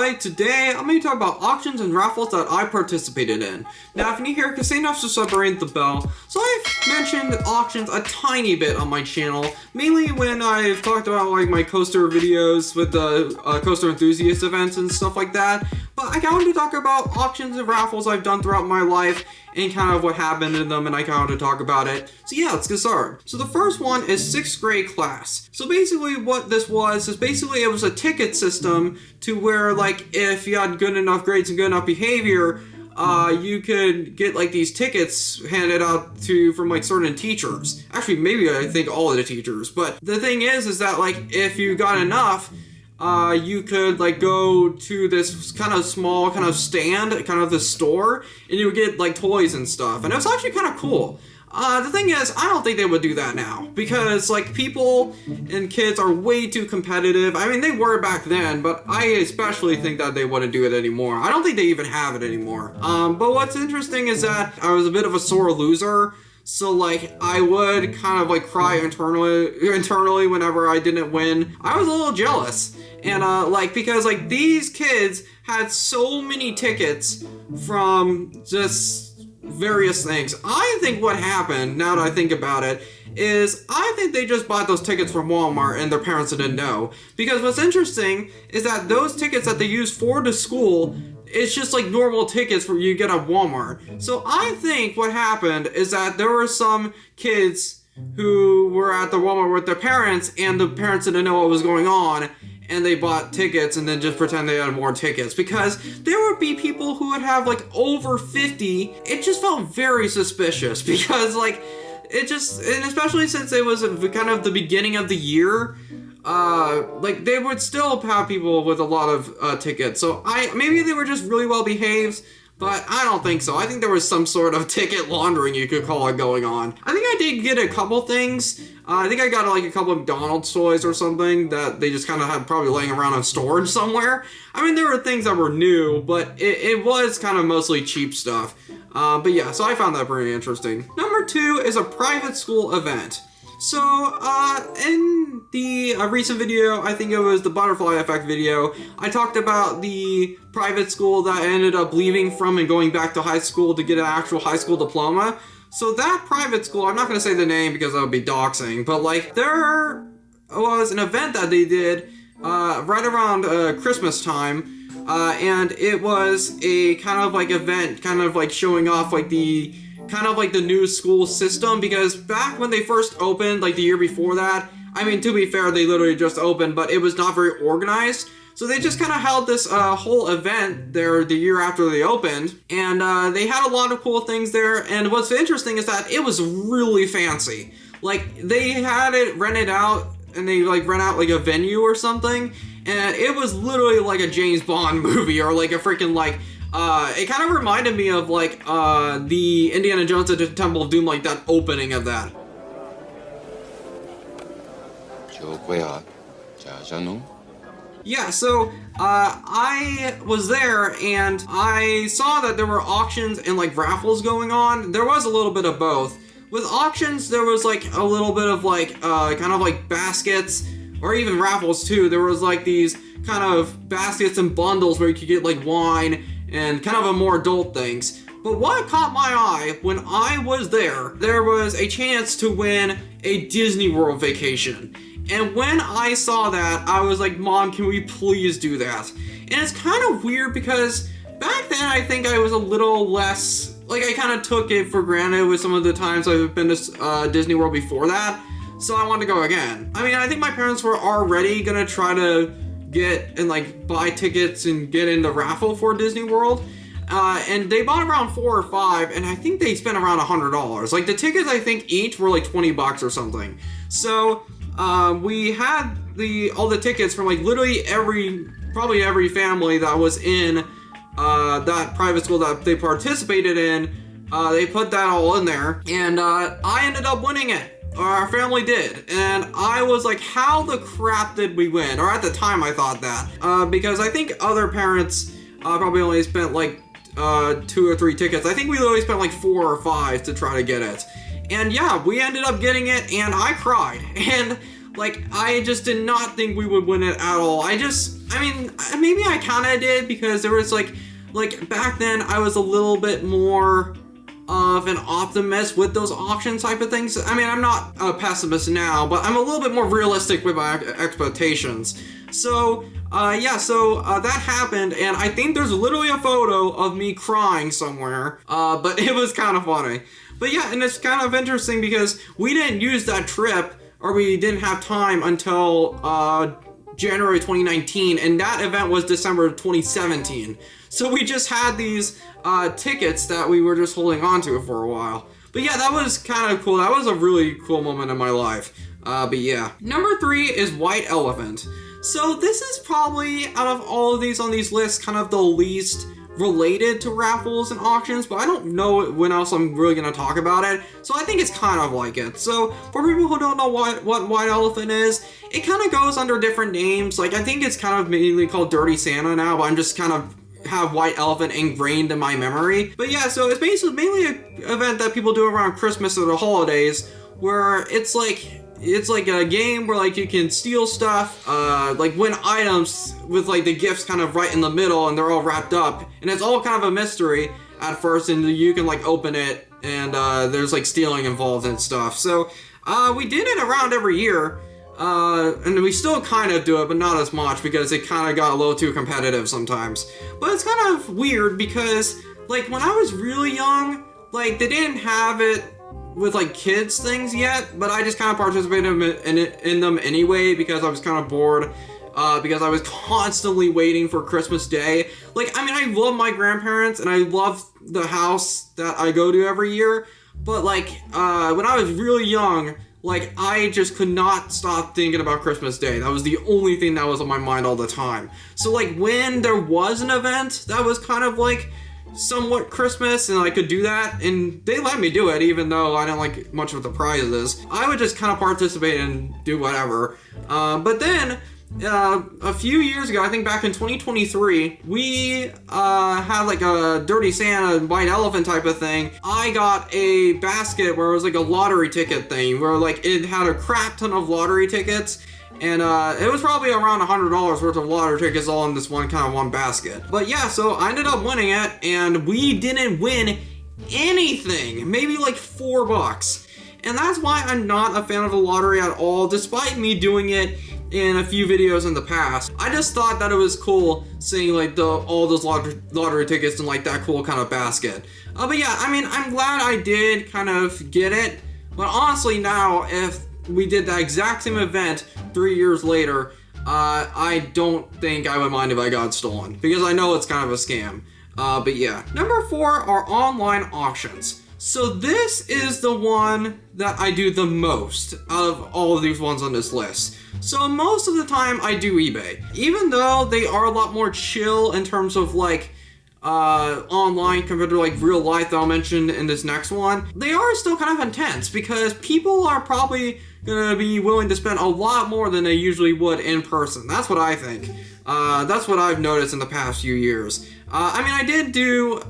Alright, today I'm going to talk about auctions and raffles that I participated in. Now, if you're new here, just say enough to separate the bell. So I've mentioned auctions a tiny bit on my channel, mainly when I've talked about like my coaster videos with the coaster enthusiast events and stuff like that. But I wanted to talk about auctions and raffles I've done throughout my life and kind of what happened in them, and I kind of want to talk about it. So yeah, let's get started. So the first one is 6th grade class. So basically what this was is basically it was a ticket system to where like if you had good enough grades and good enough behavior, you could get like these tickets handed out to from like certain teachers. Actually, maybe I think all of the teachers. But the thing is that like if you got enough, you could like go to this kind of small kind of stand, kind of the store, and you would get like toys and stuff. And it was actually kind of cool. The thing is, I don't think they would do that now because like people and kids are way too competitive. I mean, they were back then, but I especially think that they wouldn't do it anymore. I don't think they even have it anymore. But what's interesting is that I was a bit of a sore loser. So like I would kind of like cry internally whenever I didn't win. I was a little jealous. And like because like these kids had so many tickets from just various things. I think what happened, now that I think about it, is I think they just bought those tickets from Walmart and their parents didn't know. Because what's interesting is that those tickets that they use for the school, it's just like normal tickets for you get at Walmart. So I think what happened is that there were some kids who were at the Walmart with their parents and the parents didn't know what was going on and they bought tickets and then just pretend they had more tickets, because there would be people who would have like over 50. It just felt very suspicious because like it just, and especially since it was kind of the beginning of the year, like they would still have people with a lot of tickets. So maybe they were just really well behaved, but I don't think so. I think there was some sort of ticket laundering, you could call it, going on. I think I did get a couple things. I think I got like a couple of McDonald's toys or something that they just kind of had probably laying around in storage somewhere. I mean, there were things that were new, but it was kind of mostly cheap stuff. But yeah, so I found that pretty interesting. Number 2 is a private school event. So, in the recent video, I think it was the Butterfly Effect video, I talked about the private school that I ended up leaving from and going back to high school to get an actual high school diploma. So that private school, I'm not going to say the name because that would be doxing, but like there was an event that they did right around Christmas time, and it was a kind of like event, kind of like showing off like the new school system, because back when they first opened, like the year before that, I mean, to be fair, they literally just opened, but it was not very organized. So they just kind of held this whole event there the year after they opened, and they had a lot of cool things there. And what's interesting is that it was really fancy. Like they had it rented out, and they like rent out like a venue or something, and it was literally like a James Bond movie or like a freaking like. It kind of reminded me of like the Indiana Jones at the Temple of Doom, like that opening of that. Yeah, so I was there and I saw that there were auctions and like raffles going on. There was a little bit of both. With auctions, there was like a little bit of like kind of like baskets, or even raffles too. There was like these kind of baskets and bundles where you could get like wine and kind of a more adult things. But what caught my eye when I was there was a chance to win a Disney World vacation. And when I saw that, I was like, Mom, can we please do that? And it's kind of weird because back then I think I was a little less, like I kind of took it for granted with some of the times I've been to Disney World before that. So I wanted to go again. I mean, I think my parents were already gonna try to get and like buy tickets and get in the raffle for Disney World, and they bought around 4 or 5, and I think they spent around $100. Like the tickets, I think each were like $20 or something. So we had all the tickets from like literally probably every family that was in that private school that they participated in. They put that all in there, and I ended up winning it. Our family did, and I was like, how the crap did we win? Or at the time I thought that, because I think other parents probably only spent like 2 or 3 tickets. I think we literally spent like 4 or 5 to try to get it. And yeah, we ended up getting it, and I cried. And Like, I just did not think we would win it at all. I mean, maybe I kinda did, because there was like back then I was a little bit more of an optimist with those auction type of things. I mean, I'm not a pessimist now, but I'm a little bit more realistic with my expectations. So, that happened, and I think there's literally a photo of me crying somewhere, but it was kind of funny. But yeah, and it's kind of interesting because we didn't use that trip, or we didn't have time until, January 2019, and that event was December 2017. So we just had these, tickets that we were just holding on to for a while. But yeah, that was kind of cool. That was a really cool moment in my life. But yeah. Number 3 is White Elephant. So this is probably, out of all of these on these lists, kind of the least related to raffles and auctions, but I don't know when else I'm really going to talk about it, so I think it's kind of like it. So for people who don't know what White Elephant is, it kind of goes under different names. Like, I think it's kind of mainly called Dirty Santa now, but I'm just kind of have White Elephant ingrained in my memory. But yeah, so it's basically mainly an event that people do around Christmas or the holidays, where it's like a game where like you can steal stuff, like win items with like the gifts kind of right in the middle, and they're all wrapped up, and it's all kind of a mystery at first, and you can like open it, and there's like stealing involved and stuff. So we did it around every year, and we still kind of do it, but not as much, because it kind of got a little too competitive sometimes. But it's kind of weird because like when I was really young, like they didn't have it with like kids things yet, but I just kind of participated in them anyway, because I was kind of bored, because I was constantly waiting for Christmas Day. Like, I mean, I love my grandparents and I love the house that I go to every year, but like when I was really young, like I just could not stop thinking about Christmas Day. That was the only thing that was on my mind all the time. So like when there was an event that was kind of like somewhat Christmas and I could do that, and they let me do it even though I didn't like much of the prizes, I would just kind of participate and do whatever. But then a few years ago, I think back in 2023, we had like a Dirty Santa, White Elephant type of thing. I got a basket where it was like a lottery ticket thing, where like it had a crap ton of lottery tickets, and it was probably around $100 worth of lottery tickets all in this one basket. But yeah, so I ended up winning it, and we didn't win anything, maybe like $4. And that's why I'm not a fan of the lottery at all, despite me doing it in a few videos in the past. I just thought that it was cool seeing like all those lottery tickets in like that cool kind of basket. But yeah, I mean, I'm glad I did kind of get it. But honestly now, if we did that exact same event 3 years later, I don't think I would mind if I got stolen, because I know it's kind of a scam. But yeah. Number 4 are online auctions. So this is the one that I do the most out of all of these ones on this list. So most of the time I do eBay. Even though they are a lot more chill in terms of like online compared to like real life that I'll mention in this next one, they are still kind of intense because people are probably gonna be willing to spend a lot more than they usually would in person. That's what I think. That's what I've noticed in the past few years. I mean, I did do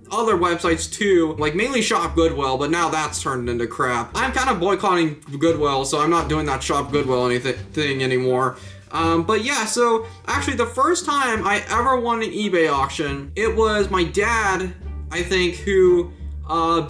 other websites too, like mainly Shop Goodwill, but now that's turned into crap. I'm kind of boycotting Goodwill, so I'm not doing that Shop Goodwill anything anymore. But yeah, so actually the first time I ever won an eBay auction, it was my dad, I think, who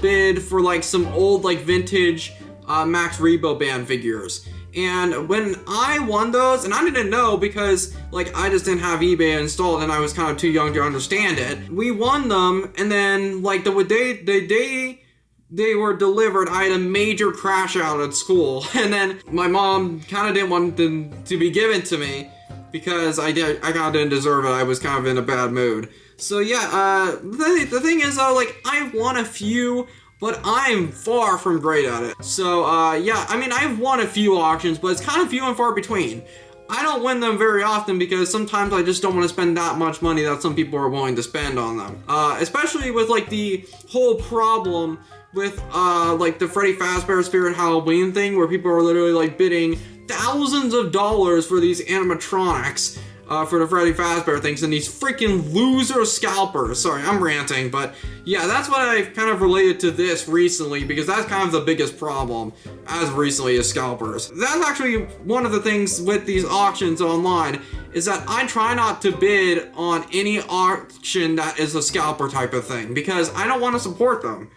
bid for like some old like vintage Max Rebo Band figures. And when I won those, and I didn't know because like I just didn't have eBay installed and I was kind of too young to understand it, we won them, and then like the day they were delivered, I had a major crash out at school, and then my mom kind of didn't want them to be given to me because I kind of didn't deserve it. I was kind of in a bad mood. So yeah, the thing is though, like I've won a few, but I'm far from great at it. So yeah, I mean I've won a few auctions, but it's kind of few and far between. I don't win them very often because sometimes I just don't want to spend that much money that some people are willing to spend on them. Especially with like the whole problem with like the Freddy Fazbear Spirit Halloween thing, where people are literally like bidding thousands of dollars for these animatronics. for the Freddy Fazbear things and these freaking loser scalpers. Sorry, I'm ranting, but yeah, that's what I've kind of related to this recently, because that's kind of the biggest problem as recently as scalpers. That's actually one of the things with these auctions online, is that I try not to bid on any auction that is a scalper type of thing, because I don't want to support them,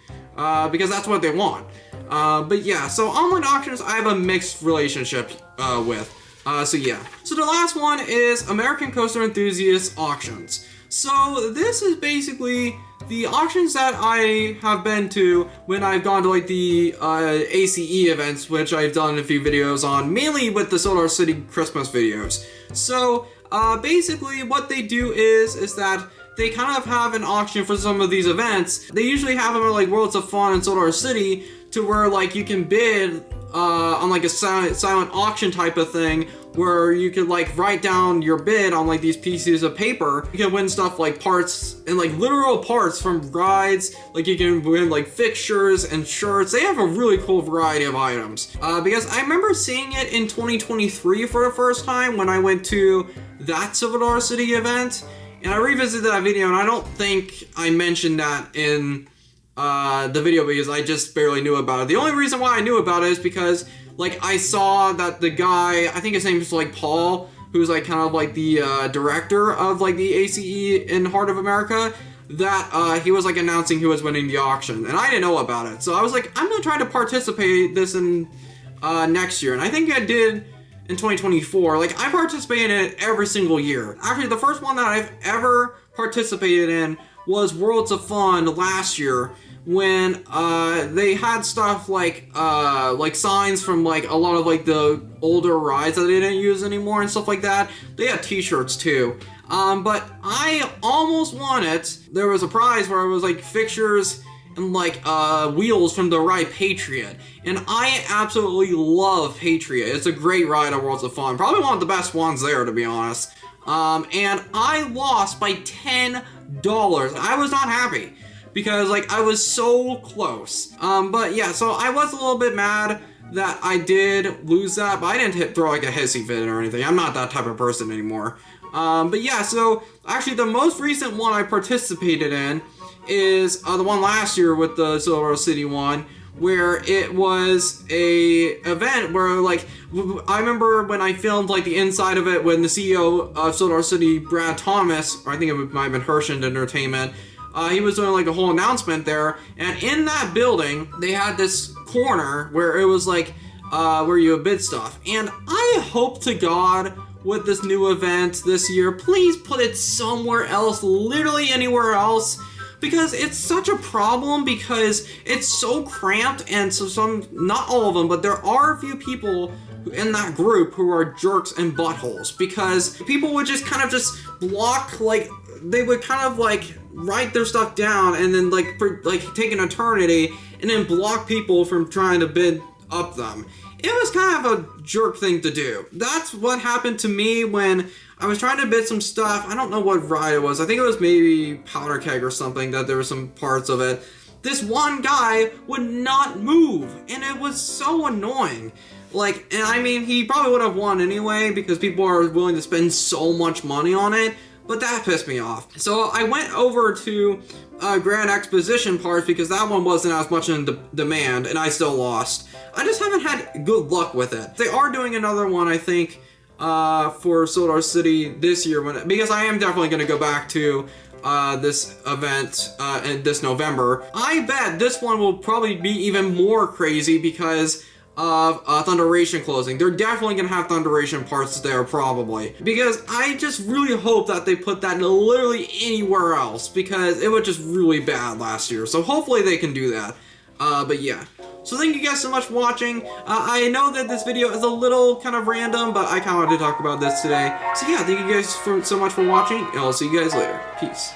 because that's what they want. But yeah, so online auctions I have a mixed relationship with. So yeah. So the last one is American Coaster Enthusiast Auctions. So this is basically the auctions that I have been to when I've gone to like the ACE events, which I've done a few videos on, mainly with the Solar City Christmas videos. So basically what they do is that they kind of have an auction for some of these events. They usually have them at like Worlds of Fun and Solar City, to where like you can bid on like a silent auction type of thing, where you could like write down your bid on like these pieces of paper. You can win stuff like parts and like literal parts from rides. Like you can win like fixtures and shirts. They have a really cool variety of items. Because I remember seeing it in 2023 for the first time when I went to that Silver City event, and I revisited that video, and I don't think I mentioned that in the video because I just barely knew about it. The only reason why I knew about it is because like I saw that the guy, I think his name is like Paul, who's like kind of like the director of like the ACE in Heart of America, that he was like announcing who was winning the auction, and I didn't know about it. So I was like, I'm gonna try to participate this in next year, and I think I did in 2024. Like I participate in it every single year. Actually, the first one that I've ever participated in was Worlds of Fun last year, when they had stuff like signs from like a lot of like the older rides that they didn't use anymore and stuff like that. They had t-shirts too. But I almost won it. There was a prize where it was like fixtures and like wheels from the ride Patriot. And I absolutely love Patriot. It's a great ride at Worlds of Fun. Probably one of the best ones there, to be honest. And I lost by $10. I was not happy, because like I was so close. But yeah, so I was a little bit mad that I did lose that, but I didn't throw like a hissy fit or anything. I'm not that type of person anymore. But yeah, so actually the most recent one I participated in is the one last year with the Silver City one, where it was a event where like I remember when I filmed like the inside of it, when the CEO of Solar City, Brad Thomas, or I think it might have been Hershend Entertainment, he was doing like a whole announcement there, and in that building they had this corner where it was like where you would bid stuff. And I hope to God with this new event this year, please put it somewhere else, literally anywhere else, because it's such a problem, because it's so cramped, and so some, not all of them, but there are a few people in that group who are jerks and buttholes, because people would just kind of just block, like they would kind of like write their stuff down and then like take an eternity and then block people from trying to bid up them. It was kind of a jerk thing to do. That's what happened to me when I was trying to bid some stuff. I don't know what ride it was. I think it was maybe Powder Keg or something, that there were some parts of it. This one guy would not move, and it was so annoying. Like, and I mean, he probably would have won anyway, because people are willing to spend so much money on it, but that pissed me off. So I went over to Grand Exposition parts, because that one wasn't as much in demand, and I still lost. I just haven't had good luck with it. They are doing another one, I think, for Solar City this year, because I am definitely going to go back to this event in this November. I bet this one will probably be even more crazy because of Thunderation closing. They're definitely going to have Thunderation parts there, probably. Because I just really hope that they put that literally anywhere else, because it was just really bad last year. So hopefully they can do that. But yeah. So thank you guys so much for watching. I know that this video is a little kind of random, but I kind of wanted to talk about this today. So yeah, thank you guys so much for watching, and I'll see you guys later. Peace.